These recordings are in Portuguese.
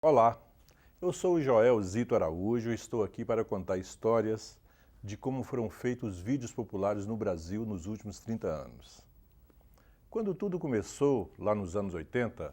Olá, eu sou o Joel Zito Araújo e estou aqui para contar histórias de como foram feitos os vídeos populares no Brasil nos últimos 30 anos. Quando tudo começou, lá nos anos 80,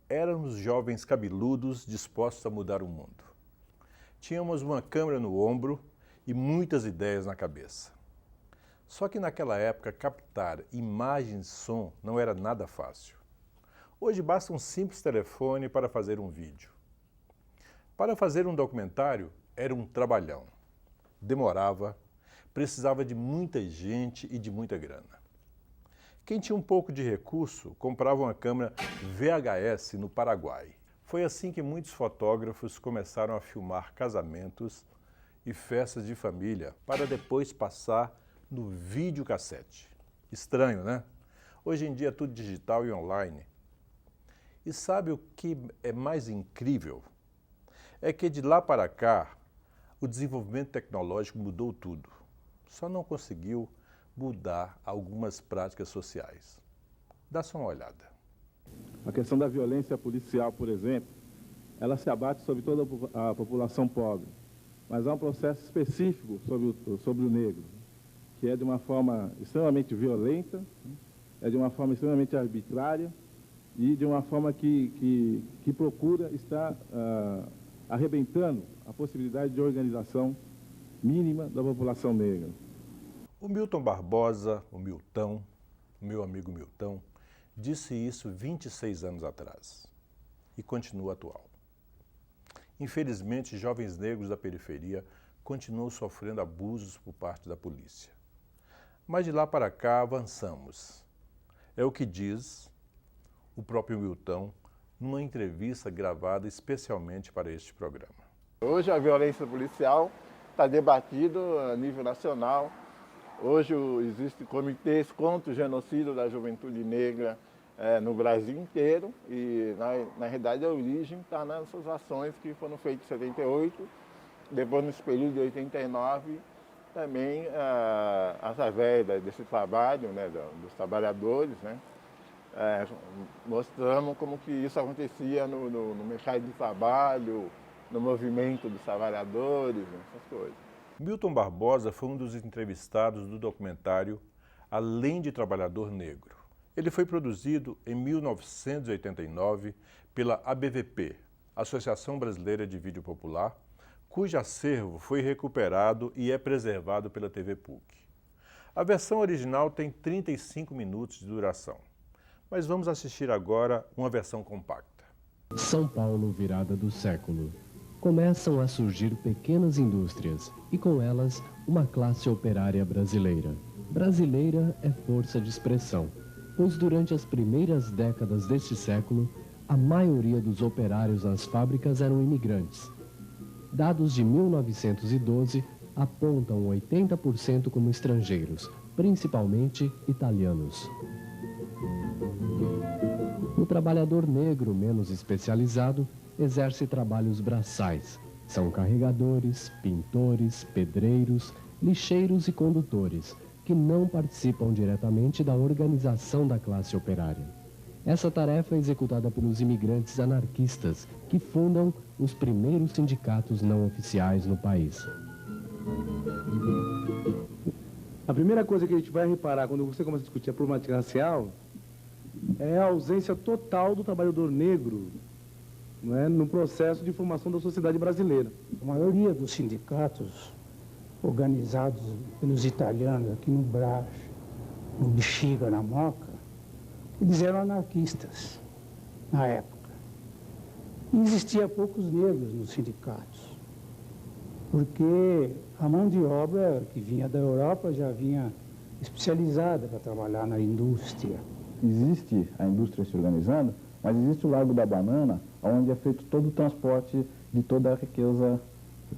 éramos jovens cabeludos dispostos a mudar o mundo. Tínhamos uma câmera no ombro e muitas ideias na cabeça. Só que naquela época captar imagem e som não era nada fácil. Hoje basta um simples telefone para fazer um vídeo. Para fazer um documentário era um trabalhão. Demorava, precisava de muita gente e de muita grana. Quem tinha um pouco de recurso comprava uma câmera VHS no Paraguai. Foi assim que muitos fotógrafos começaram a filmar casamentos e festas de família para depois passar no videocassete. Estranho, né? Hoje em dia é tudo digital e online. E sabe o que é mais incrível? É que de lá para cá, o desenvolvimento tecnológico mudou tudo. Só não conseguiu mudar algumas práticas sociais. Dá só uma olhada. A questão da violência policial, por exemplo, ela se abate sobre toda a população pobre. Mas há um processo específico sobre o negro, que é de uma forma extremamente violenta, é de uma forma extremamente arbitrária, e de uma forma que procura estar arrebentando a possibilidade de organização mínima da população negra. O Milton Barbosa, o Milton, meu amigo Milton, disse isso 26 anos atrás e continua atual. Infelizmente, jovens negros da periferia continuam sofrendo abusos por parte da polícia. Mas de lá para cá avançamos. É o que diz o próprio Milton, numa entrevista gravada especialmente para este programa. Hoje a violência policial está debatida a nível nacional. Hoje existem comitês contra o genocídio da juventude negra no Brasil inteiro e, na realidade, a origem está nessas ações que foram feitas em 78, depois nesse período de 89, também através desse trabalho, né, dos trabalhadores, né, mostramos como que isso acontecia no mercado de trabalho, no movimento dos trabalhadores, essas coisas. Milton Barbosa foi um dos entrevistados do documentário Além de Trabalhador Negro. Ele foi produzido em 1989 pela ABVP, Associação Brasileira de Vídeo Popular, cujo acervo foi recuperado e é preservado pela TV PUC. A versão original tem 35 minutos de duração. Mas vamos assistir agora uma versão compacta. São Paulo, virada do século. Começam a surgir pequenas indústrias e com elas uma classe operária brasileira. Brasileira é força de expressão, pois durante as primeiras décadas deste século, a maioria dos operários nas fábricas eram imigrantes. Dados de 1912 apontam 80% como estrangeiros, principalmente italianos. O trabalhador negro menos especializado exerce trabalhos braçais. São carregadores, pintores, pedreiros, lixeiros e condutores, que não participam diretamente da organização da classe operária. Essa tarefa é executada pelos imigrantes anarquistas, que fundam os primeiros sindicatos não oficiais no país. A primeira coisa que a gente vai reparar quando você começa a discutir a problemática racial é a ausência total do trabalhador negro, né, no processo de formação da sociedade brasileira. A maioria dos sindicatos organizados pelos italianos aqui no Brás, no Bexiga, na Moca, eles eram anarquistas na época. E existia poucos negros nos sindicatos, porque a mão de obra que vinha da Europa já vinha especializada para trabalhar na indústria. Existe a indústria se organizando, mas existe o Largo da Banana, onde é feito todo o transporte de toda a riqueza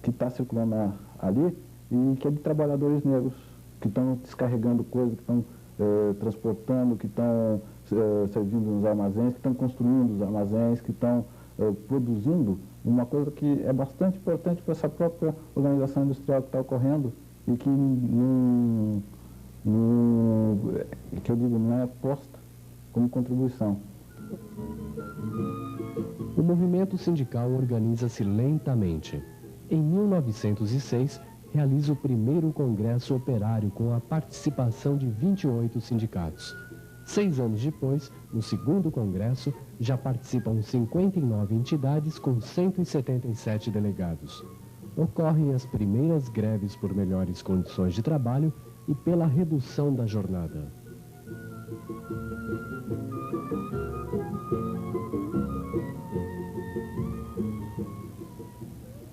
que está circulando ali e que é de trabalhadores negros, que estão descarregando coisas, que estão transportando, que estão servindo nos armazéns, que estão construindo os armazéns, que estão produzindo uma coisa que é bastante importante para essa própria organização industrial que está ocorrendo e que não é posta como contribuição. O movimento sindical organiza-se lentamente. Em 1906, realiza o primeiro Congresso Operário com a participação de 28 sindicatos. 6 anos depois, no segundo congresso, já participam 59 entidades com 177 delegados. Ocorrem as primeiras greves por melhores condições de trabalho e pela redução da jornada.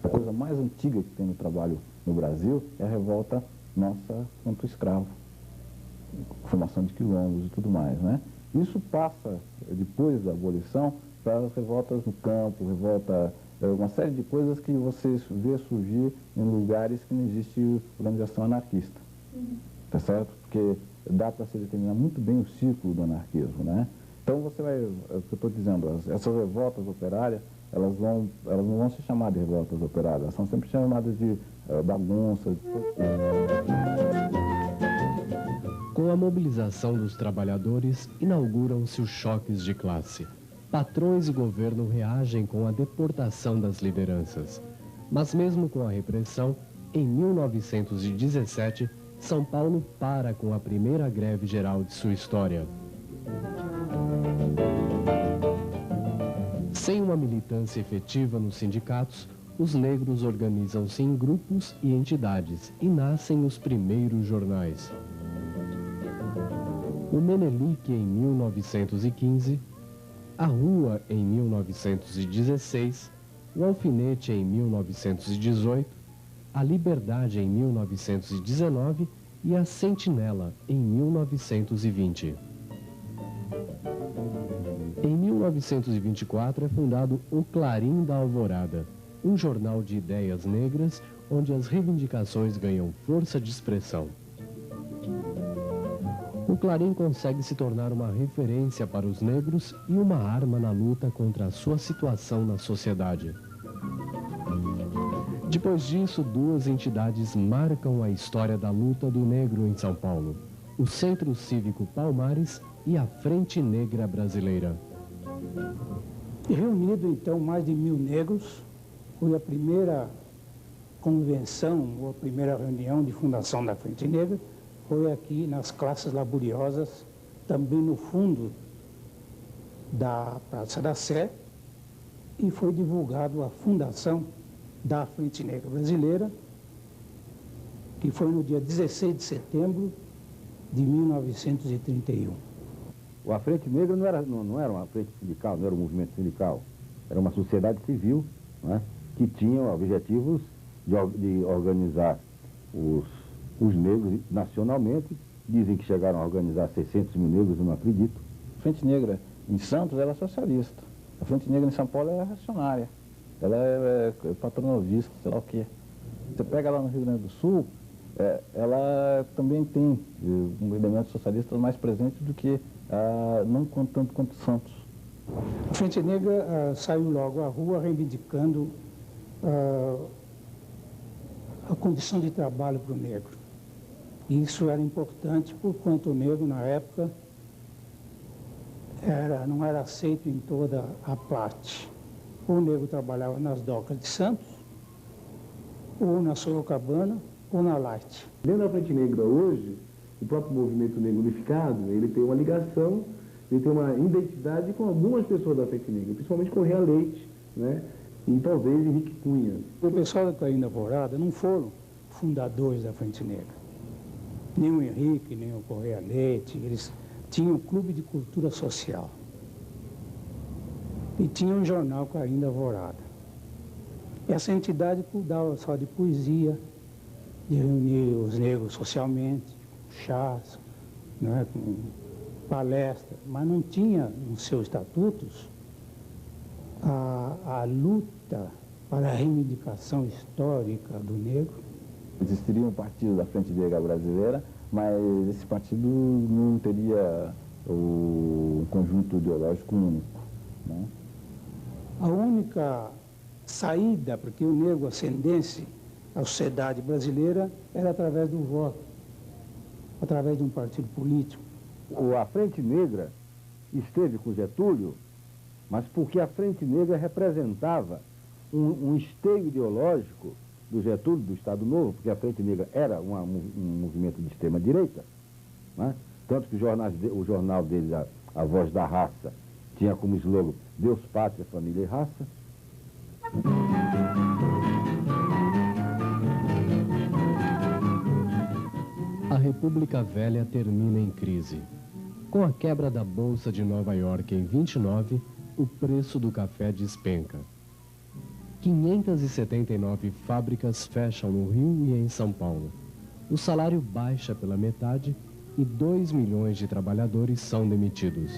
A coisa mais antiga que tem no trabalho no Brasil é a revolta nossa contra o escravo. Formação de quilombos e tudo mais, né? Isso passa, depois da abolição, para as revoltas no campo, uma série de coisas que você vê surgir em lugares que não existe organização anarquista. Tá certo? Porque dá para se determinar muito bem o ciclo do anarquismo, né? Então você vai, é o que eu estou dizendo, essas revoltas operárias, elas não vão se chamar de revoltas operárias, elas são sempre chamadas de bagunças. Com a mobilização dos trabalhadores, inauguram-se os choques de classe. Patrões e governo reagem com a deportação das lideranças. Mas mesmo com a repressão, em 1917, São Paulo para com a primeira greve geral de sua história. Sem uma militância efetiva nos sindicatos, os negros organizam-se em grupos e entidades e nascem os primeiros jornais. O Menelik em 1915, a Rua em 1916, o Alfinete em 1918, a Liberdade em 1919 e a Sentinela em 1920. Em 1924 é fundado o Clarim da Alvorada, um jornal de ideias negras onde as reivindicações ganham força de expressão. O Clarim consegue se tornar uma referência para os negros e uma arma na luta contra a sua situação na sociedade. Depois disso, 2 entidades marcam a história da luta do negro em São Paulo: o Centro Cívico Palmares e a Frente Negra Brasileira. Reunido, então, mais de 1000 negros, foi a primeira convenção, ou a primeira reunião de fundação da Frente Negra, foi aqui nas classes laboriosas, também no fundo da Praça da Sé, e foi divulgado a fundação da Frente Negra Brasileira, que foi no dia 16 de setembro de 1931. A Frente Negra não era uma frente sindical, não era um movimento sindical, era uma sociedade civil, né, que tinha objetivos de organizar os negros nacionalmente. Dizem que chegaram a organizar 600 mil negros, eu não acredito. A Frente Negra em Santos era socialista, a Frente Negra em São Paulo é reacionária, ela é patronovista, sei lá o quê. Você pega lá no Rio Grande do Sul, ela também tem um elemento socialista mais presente do que, não tanto quanto Santos. A Frente Negra saiu logo à rua reivindicando a condição de trabalho para o negro. Isso era importante, porquanto o negro, na época, não era aceito em toda a parte. O negro trabalhava nas docas de Santos, ou na Sorocabana, ou na Light. Dentro da Frente Negra hoje, o próprio movimento negro unificado, ele tem uma ligação, ele tem uma identidade com algumas pessoas da Frente Negra, principalmente com o Correia Leite, né? E talvez Henrique Cunha. O pessoal da Clarim da Alvorada não foram fundadores da Frente Negra. Nem o Henrique, nem o Correia Leite, eles tinham um clube de cultura social. E tinha um jornal Clarim da Alvorada. Essa entidade cuidava só de poesia, de reunir os negros socialmente, chás, né, com palestras, mas não tinha nos seus estatutos a luta para a reivindicação histórica do negro. Existiria um partido da Frente Negra Brasileira, mas esse partido não teria um conjunto ideológico único, né? A única saída para que o negro ascendesse à sociedade brasileira era através do voto, através de um partido político. A Frente Negra esteve com Getúlio mas porque a Frente Negra representava um esteio ideológico do Getúlio, do Estado Novo, porque a Frente Negra era um movimento de extrema-direita, né? Tanto que o jornal deles, a Voz da Raça, tinha como slogan Deus, Pátria, Família e Raça. A República Velha termina em crise. Com a quebra da Bolsa de Nova York em 29, o preço do café despenca. 579 fábricas fecham no Rio e em São Paulo. O salário baixa pela metade e 2 milhões de trabalhadores são demitidos.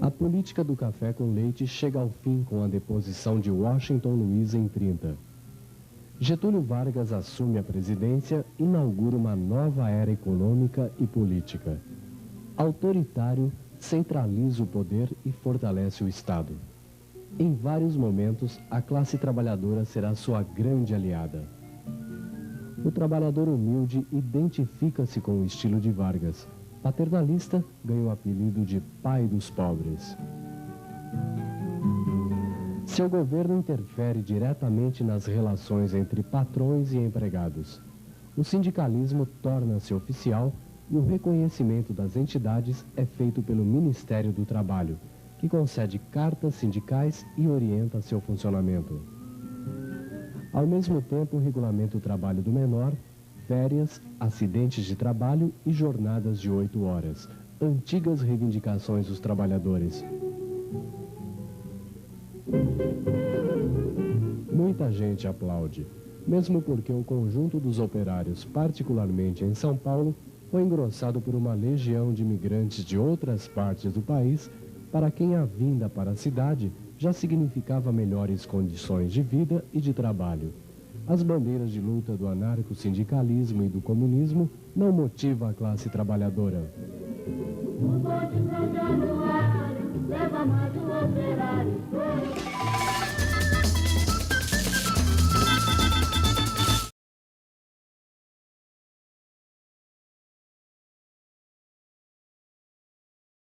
A política do café com leite chega ao fim com a deposição de Washington Luiz em 30. Getúlio Vargas assume a presidência e inaugura uma nova era econômica e política. Autoritário, centraliza o poder e fortalece o Estado. Em vários momentos, a classe trabalhadora será sua grande aliada. O trabalhador humilde identifica-se com o estilo de Vargas. Paternalista, ganha o apelido de pai dos pobres. Seu governo interfere diretamente nas relações entre patrões e empregados. O sindicalismo torna-se oficial e o reconhecimento das entidades é feito pelo Ministério do Trabalho, que concede cartas sindicais e orienta seu funcionamento. Ao mesmo tempo, regulamenta o trabalho do menor, férias, acidentes de trabalho e jornadas de 8 horas, antigas reivindicações dos trabalhadores. Muita gente aplaude, mesmo porque o conjunto dos operários, particularmente em São Paulo, foi engrossado por uma legião de imigrantes de outras partes do país, para quem a vinda para a cidade já significava melhores condições de vida e de trabalho. As bandeiras de luta do anarco-sindicalismo e do comunismo não motivam a classe trabalhadora. O bonde São Januário leva mais um operário.